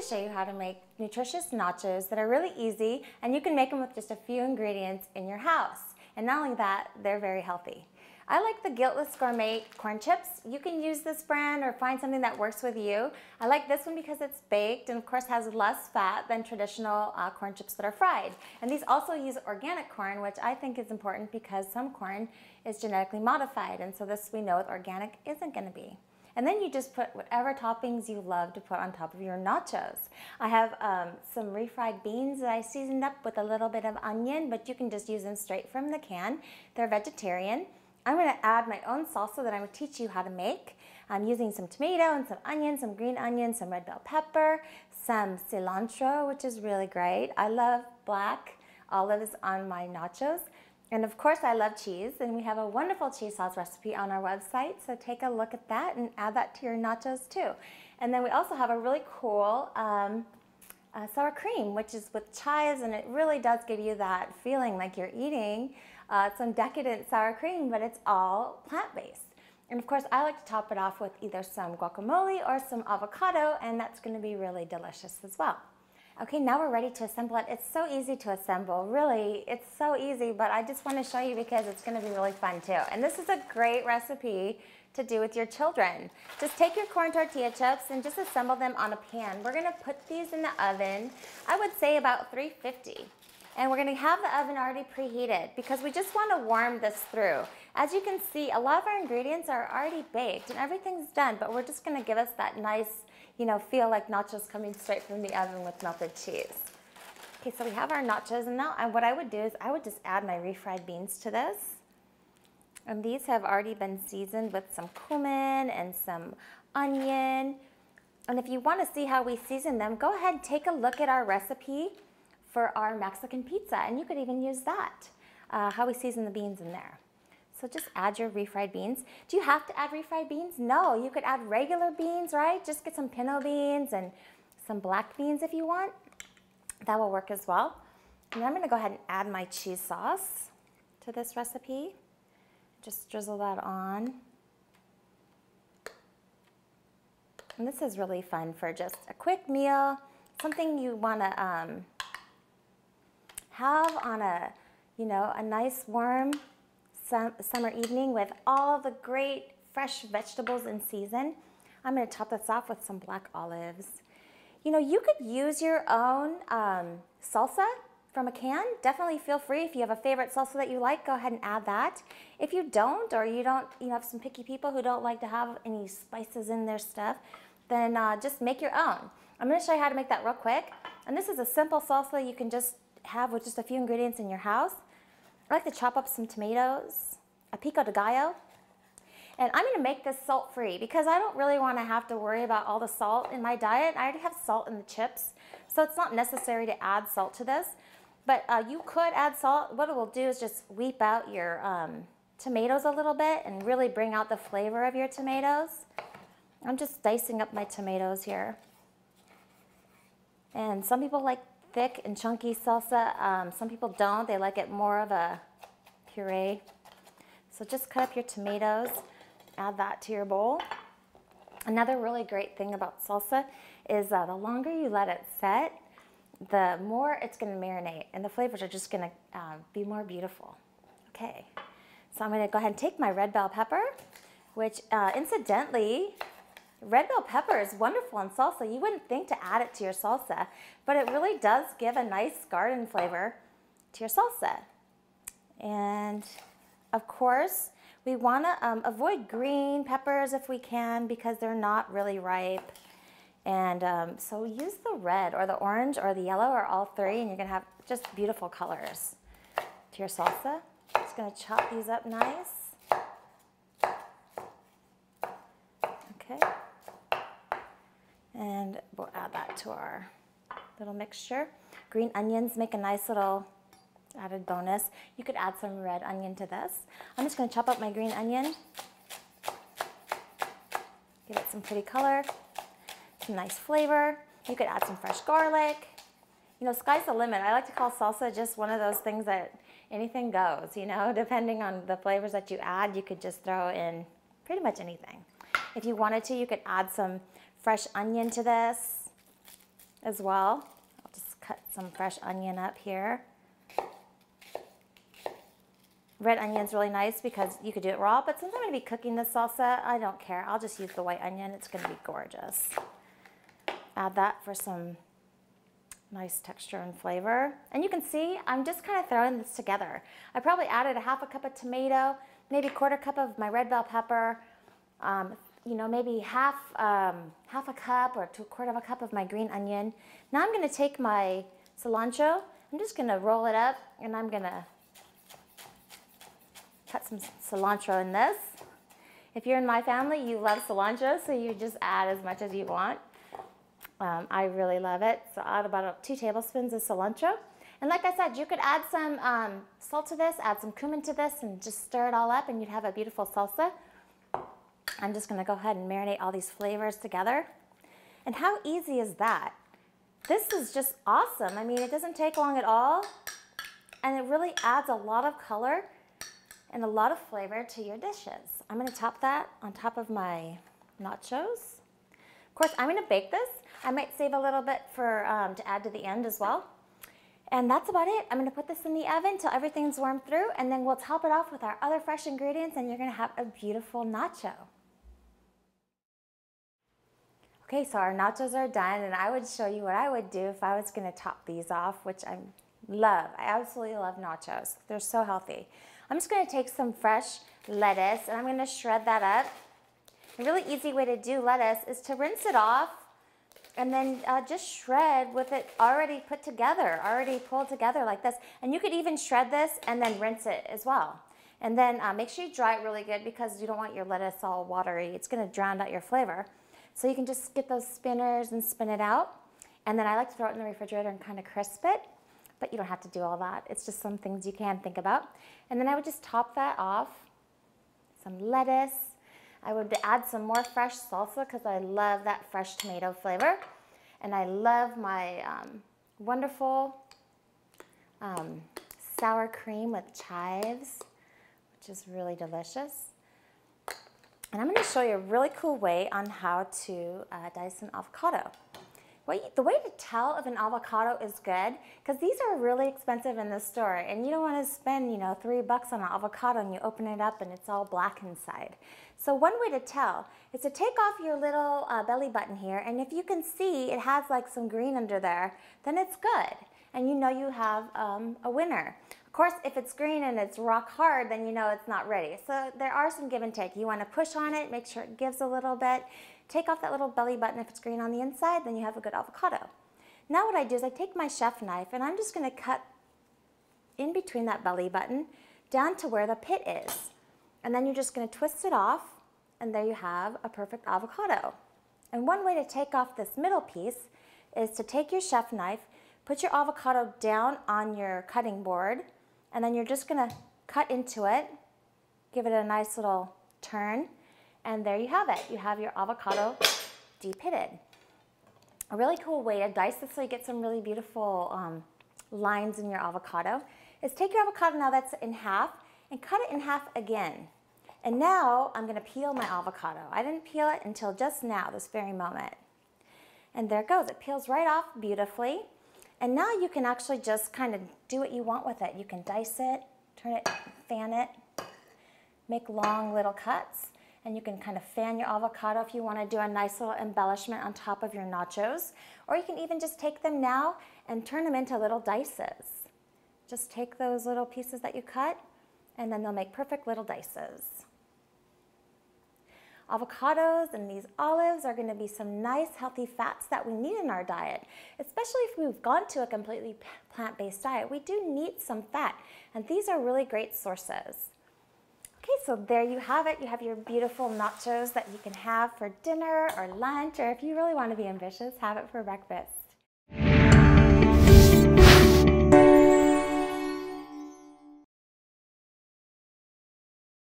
show you how to make nutritious nachos that are really easy, and you can make them with just a few ingredients in your house. And not only that, they're very healthy. I like the Guiltless Gourmet corn chips. You can use this brand or find something that works with you. I like this one because it's baked and of course has less fat than traditional corn chips that are fried. And these also use organic corn, which I think is important because some corn is genetically modified, and so this we know with organic isn't going to be. And then you just put whatever toppings you love to put on top of your nachos. I have some refried beans that I seasoned up with a little bit of onion, but you can just use them straight from the can. They're vegetarian. I'm going to add my own salsa that I'm going to teach you how to make. I'm using some tomato and some onion, some green onion, some red bell pepper, some cilantro, which is really great. I love black olives on my nachos. And of course I love cheese, and we have a wonderful cheese sauce recipe on our website, so take a look at that and add that to your nachos too. And then we also have a really cool sour cream, which is with chives, and it really does give you that feeling like you're eating some decadent sour cream, but it's all plant-based. And of course I like to top it off with either some guacamole or some avocado, and that's going to be really delicious as well. Okay, now we're ready to assemble it. It's so easy to assemble, really. It's so easy, but I just want to show you because it's going to be really fun too. And this is a great recipe to do with your children. Just take your corn tortilla chips and just assemble them on a pan. We're going to put these in the oven, I would say about 350. And we're going to have the oven already preheated because we just want to warm this through. As you can see, a lot of our ingredients are already baked and everything's done, but we're just going to give us that nice, feel like nachos coming straight from the oven with melted cheese. Okay, so we have our nachos, and now what I would do is I would just add my refried beans to this. And these have already been seasoned with some cumin and some onion. And if you want to see how we season them, go ahead and take a look at our recipe for our Mexican pizza, and you could even use that, how we season the beans in there. So just add your refried beans. Do you have to add refried beans? No, you could add regular beans, right? Just get some pinto beans and some black beans if you want. That will work as well. And I'm gonna go ahead and add my cheese sauce to this recipe. Just drizzle that on. And this is really fun for just a quick meal, something you wanna have on a nice warm summer evening with all the great fresh vegetables in season. I'm going to top this off with some black olives. You could use your own salsa from a can. Definitely feel free. If you have a favorite salsa that you like, go ahead and add that. If you don't, or you have some picky people who don't like to have any spices in their stuff, then just make your own. I'm going to show you how to make that real quick. And this is a simple salsa you can just have with just a few ingredients in your house. I like to chop up some tomatoes, a pico de gallo, and I'm going to make this salt-free because I don't really want to have to worry about all the salt in my diet. I already have salt in the chips, so it's not necessary to add salt to this, but you could add salt. What it will do is just weep out your tomatoes a little bit and really bring out the flavor of your tomatoes. I'm just dicing up my tomatoes here, and some people like thick and chunky salsa. Some people don't. They like it more of a puree. So just cut up your tomatoes, add that to your bowl. Another really great thing about salsa is the longer you let it set, the more it's going to marinate, and the flavors are just going to be more beautiful. Okay, so I'm going to go ahead and take my red bell pepper, which incidentally, red bell pepper is wonderful in salsa. You wouldn't think to add it to your salsa, but it really does give a nice garden flavor to your salsa. And of course, we want to avoid green peppers if we can because they're not really ripe. And so use the red or the orange or the yellow or all three, and you're going to have just beautiful colors to your salsa. Just going to chop these up nice. Okay. And we'll add that to our little mixture. Green onions make a nice little added bonus. You could add some red onion to this. I'm just going to chop up my green onion. Give it some pretty color, some nice flavor. You could add some fresh garlic. Sky's the limit. I like to call salsa just one of those things that anything goes, depending on the flavors that you add, you could just throw in pretty much anything. If you wanted to, you could add some fresh onion to this. as well. I'll just cut some fresh onion up here. Red onion's really nice because you could do it raw, but since I'm going to be cooking this salsa, I don't care. I'll just use the white onion. It's going to be gorgeous. Add that for some nice texture and flavor. And you can see I'm just kind of throwing this together. I probably added a half a cup of tomato, maybe a quarter cup of my red bell pepper, you know, maybe half a cup or quarter of a cup of my green onion. Now I'm going to take my cilantro. I'm just going to roll it up, and I'm going to cut some cilantro in this. If you're in my family, you love cilantro, so you just add as much as you want. I really love it, so I'll add about 2 tablespoons of cilantro. And like I said, you could add some salt to this, add some cumin to this, and just stir it all up, and you'd have a beautiful salsa. I'm just going to go ahead and marinate all these flavors together. And how easy is that? This is just awesome. I mean, it doesn't take long at all, and it really adds a lot of color and a lot of flavor to your dishes. I'm going to top that on top of my nachos. Of course, I'm going to bake this. I might save a little bit for to add to the end as well. And that's about it. I'm going to put this in the oven until everything's warmed through, and then we'll top it off with our other fresh ingredients, and you're going to have a beautiful nacho. Okay, so our nachos are done, and I would show you what I would do if I was going to top these off, which I love. I absolutely love nachos. They're so healthy. I'm just going to take some fresh lettuce, and I'm going to shred that up. A really easy way to do lettuce is to rinse it off and then just shred with it already put together, already pulled together like this. And you could even shred this and then rinse it as well. And then make sure you dry it really good because you don't want your lettuce all watery. It's going to drown out your flavor. So you can just get those spinners and spin it out. And then I like to throw it in the refrigerator and kind of crisp it. But you don't have to do all that. It's just some things you can think about. And then I would just top that off. Some lettuce. I would add some more fresh salsa because I love that fresh tomato flavor. And I love my wonderful sour cream with chives, which is really delicious. And I'm going to show you a really cool way on how to dice an avocado. The way to tell if an avocado is good, because these are really expensive in the store, and you don't want to spend, you know, $3 on an avocado and you open it up and it's all black inside. So one way to tell is to take off your little belly button here, and if you can see it has like some green under there, then it's good, and you know you have a winner. Of course, if it's green and it's rock hard, then you know it's not ready. So there are some give and take. You want to push on it, make sure it gives a little bit. Take off that little belly button if it's green on the inside, then you have a good avocado. Now what I do is I take my chef knife and I'm just going to cut in between that belly button down to where the pit is. And then you're just going to twist it off, and there you have a perfect avocado. And one way to take off this middle piece is to take your chef knife, put your avocado down on your cutting board, and then you're just going to cut into it, give it a nice little turn, and there you have it. You have your avocado de-pitted. A really cool way to dice this so you get some really beautiful lines in your avocado is take your avocado now that's in half and cut it in half again. And now I'm going to peel my avocado. I didn't peel it until just now, this very moment. And there it goes. It peels right off beautifully. And now you can actually just kind of do what you want with it. You can dice it, turn it, fan it, make long little cuts. And you can kind of fan your avocado if you want to do a nice little embellishment on top of your nachos. Or you can even just take them now and turn them into little dices. Just take those little pieces that you cut, and then they'll make perfect little dices. Avocados and these olives are going to be some nice healthy fats that we need in our diet, especially if we've gone to a completely plant-based diet. We do need some fat, and these are really great sources. Okay, so there you have it. You have your beautiful nachos that you can have for dinner or lunch, or if you really want to be ambitious, have it for breakfast.